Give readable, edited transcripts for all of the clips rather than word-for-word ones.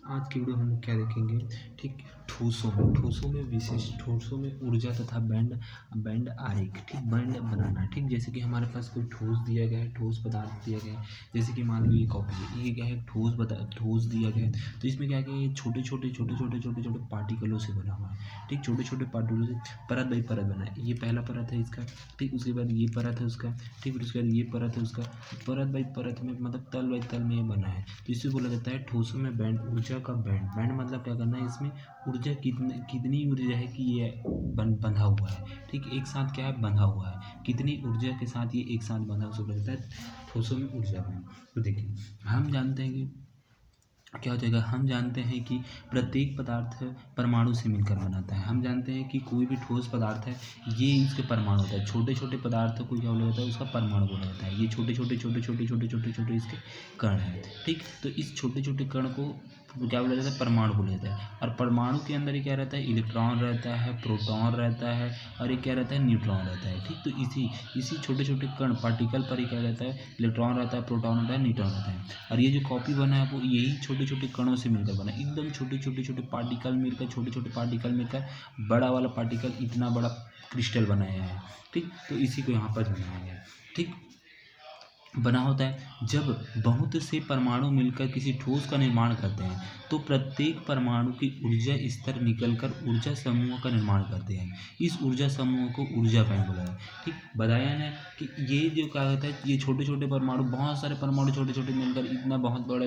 आज की वीडियो हम लोग क्या देखेंगे, ठीक। ठोसों में ऊर्जा तथा बैंड बैंड आरेख, ठीक। बैंड बनाना, ठीक। जैसे कि हमारे पास कोई ठोस दिया गया है, ठोस पदार्थ दिया गया है। जैसे कि मान लो ये कॉपी है, ये क्या है, ठोस दिया गया है। तो इसमें क्या है कि ये छोटे छोटे पार्टिकलों से बना हुआ है, ठीक। छोटे छोटे पार्टिकलों से परत बाई परत बना है। ये पहला परत है इसका, ठीक। उसके बाद ये परत है उसका, ठीक। फिर उसके बाद ये परत है उसका। परत बाई परत में मतलब तल बाई तल में ये बना है। तो इसे बोला जाता है ठोसों में बैंड, ऊर्जा का बैंड। बैंड मतलब क्या करना है, इसमें ऊर्जा कितनी ऊर्जा है कि ये बंधा हुआ है, ठीक। एक साथ क्या है, बंधा हुआ है। कितनी ऊर्जा के साथ ये एक साथ बंधा, उसे बोला जाता है ठोसों में ऊर्जा बैंड। तो देखिए, हम जानते हैं कि क्या हो जाएगा, हम जानते हैं कि प्रत्येक पदार्थ परमाणु से मिलकर बनाता है। हम जानते हैं कि कोई भी ठोस पदार्थ है, ये इसके परमाणु होता है। छोटे छोटे पदार्थों को क्या बोला जाता है, उसका परमाणु बोला जाता है। ये छोटे छोटे इसके कण हैं, ठीक। तो इस छोटे छोटे कण को क्या बोला जाता है, परमाणु बोला जाता है। और परमाणु के अंदर ही क्या रहता है, इलेक्ट्रॉन रहता है, प्रोटॉन रहता है, और ये क्या रहता है, न्यूट्रॉन रहता है, ठीक। तो इसी छोटे छोटे कण पार्टिकल पर ही क्या रहता है, इलेक्ट्रॉन रहता है, प्रोटॉन रहता है, न्यूट्रॉन रहता है। और ये जो कॉपी बना है वो यही छोटे छोटे कणों से मिलकर बना है। एकदम छोटे पार्टिकल मिलकर, छोटे छोटे पार्टिकल मिलकर बड़ा वाला पार्टिकल इतना बड़ा क्रिस्टल बनाया है, ठीक। तो इसी को यहाँ पर बनाया गया है, ठीक। बना होता है जब बहुत से परमाणु मिलकर किसी ठोस का निर्माण करते हैं, तो प्रत्येक परमाणु की ऊर्जा स्तर निकलकर ऊर्जा समूह का निर्माण करते हैं। इस ऊर्जा समूह को ऊर्जा बैंड बोला है, ठीक। बताया ना कि ये जो क्या होता है, ये छोटे छोटे परमाणु, बहुत सारे परमाणु छोटे छोटे मिलकर इतना बहुत बड़ा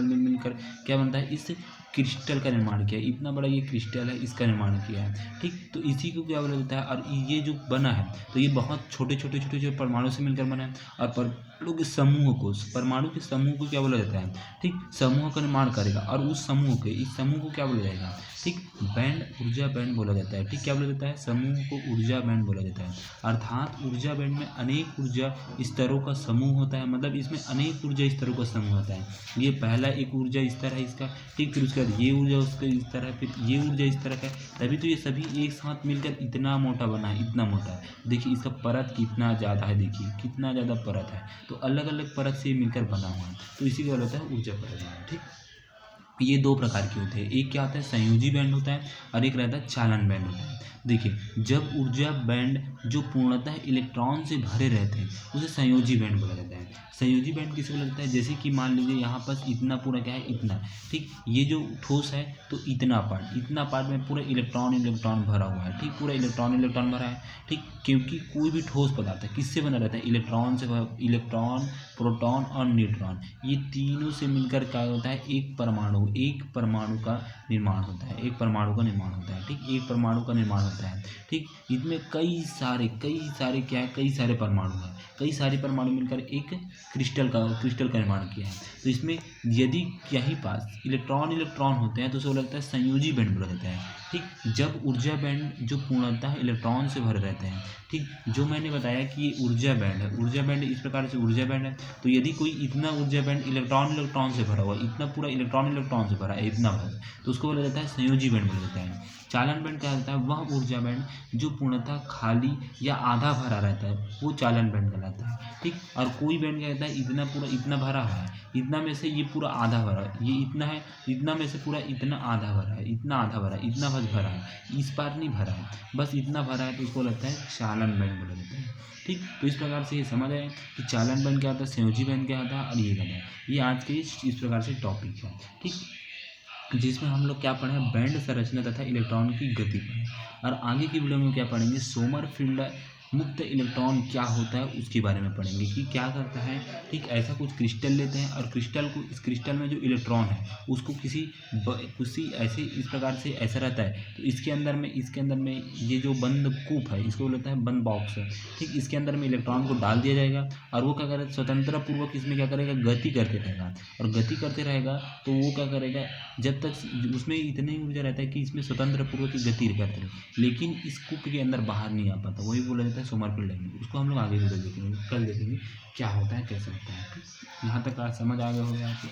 मिलकर क्या बनता है, इस क्रिस्टल का निर्माण किया है। इतना बड़ा ये क्रिस्टल है, इसका निर्माण किया है, ठीक। तो इसी को क्या बोला जाता है, और ये जो बना है तो ये बहुत छोटे परमाणु से मिलकर बना है। और परमाणु के समूह को क्या बोला जाता है, ठीक। समूह का निर्माण करेगा, और इस समूह को क्या बोला जाएगा, ठीक। बैंड, ऊर्जा बैंड बोला जाता है, ठीक। क्या बोला जाता है, समूह को ऊर्जा बैंड बोला जाता है। अर्थात ऊर्जा बैंड में अनेक ऊर्जा स्तरों का समूह होता है। मतलब इसमें अनेक ऊर्जा स्तरों का समूह होता है। ये पहला एक ऊर्जा स्तर है इसका, ठीक। फिर उसके बाद ये ऊर्जा उसका स्तर है, फिर ये ऊर्जा स्तर है। तभी तो ये सभी एक साथ मिलकर इतना मोटा बना है, इतना मोटा है। देखिए इसका परत कितना ज़्यादा है, देखिए कितना ज़्यादा परत है। तो अलग अलग परत से मिलकर बना हुआ है, तो इसी को होता है ऊर्जा परत, ठीक। ये दो प्रकार के होते हैं, एक क्या होता है, संयोजी बैंड होता है, और एक रहता है चालन बैंड होता है। देखिए जब ऊर्जा बैंड जो पूर्णतः इलेक्ट्रॉन से भरे रहते हैं उसे संयोजी बैंड बोला जाता है। संयोजी बैंड किसे बोला जाता है, जैसे कि मान लीजिए यहाँ पर इतना पूरा क्या है, इतना, ठीक। ये जो ठोस है तो इतना पार्ट में पूरा इलेक्ट्रॉन भरा हुआ है, ठीक। पूरा इलेक्ट्रॉन भरा है, ठीक। क्योंकि कोई भी ठोस पदार्थ है किससे बना रहता है, इलेक्ट्रॉन, प्रोटॉन और न्यूट्रॉन, ये तीनों से मिलकर क्या होता है, एक परमाणु का निर्माण होता है, ठीक। एक परमाणु का निर्माण होता है, ठीक। इसमें कई सारे क्या है, कई सारे परमाणु हैं, कई सारे परमाणु मिलकर एक क्रिस्टल का निर्माण किया है। तो इसमें यदि यहीं पास इलेक्ट्रॉन होते हैं तो उसे लगता है संयोजी बैंड बोला जाता है, ठीक। जब ऊर्जा बैंड जो पूर्णतः इलेक्ट्रॉन से भरे रहते हैं, ठीक। जो मैंने बताया कि ये ऊर्जा बैंड है, ऊर्जा बैंड इस प्रकार से ऊर्जा बैंड है। तो यदि कोई इतना ऊर्जा बैंड इलेक्ट्रॉन से भरा हुआ, इतना पूरा इलेक्ट्रॉन से भरा है, इतना भरा, तो उसको बोला जाता है संयोजी बैंड बोला जाता है। चालन बैंड क्या होता है, वह ऊर्जा बैंड जो पूर्णतः खाली या आधा भरा रहता है वो चालन बैंड कहलाता है, ठीक। और कोई बैंड क्या कहता है, इतना भरा हुआ है, इतना में से ये पूरा आधा भरा है, ये इतना है, इतना में से पूरा इतना आधा भरा है, इतना आधा भरा है, इतना बस भरा है, इस पार नहीं भरा है, बस इतना भरा है, तो उसको लगता है चालन बैंड बोला जाता है, ठीक। तो इस प्रकार से ये समझ आए कि चालन बैंड क्या होता है, संयोजी बैंड क्या होता है, और ये कहता है। ये आज के इस प्रकार से टॉपिक है, ठीक। जिसमें हम लोग क्या पढ़े, बैंड संरचना तथा इलेक्ट्रॉन की गति पढ़े। और आगे की वीडियो में क्या पढ़ेंगे, सोमरफील्ड मुक्त इलेक्ट्रॉन क्या होता है उसके बारे में पढ़ेंगे कि क्या करता है, ठीक। ऐसा कुछ क्रिस्टल लेते हैं, और इस क्रिस्टल में जो इलेक्ट्रॉन है उसको किसी ऐसे इस प्रकार से ऐसा रहता है, तो इसके अंदर में ये जो बंद कूप है इसको बोलता है बंद बॉक्स है, ठीक। इसके अंदर में इलेक्ट्रॉन को डाल दिया जाएगा, और वो क्या करेगा, स्वतंत्रता पूर्वक इसमें क्या करेगा, गति करते रहेगा। और गति करते रहेगा तो वो क्या करेगा, जब तक उसमें इतनी ऊर्जा रहता है कि इसमें स्वतंत्र पूर्वक की गति करते रहे, लेकिन इस कूप के अंदर बाहर नहीं आ पाता, वही बोला जाता है सोमरफील्ड डायनेमिक्स। उसको हम लोग आगे वीडियो देखेंगे, कल देखेंगे क्या होता है, कैसे होता है, ठीक। यहाँ तक समझ आ गया होगा आपको।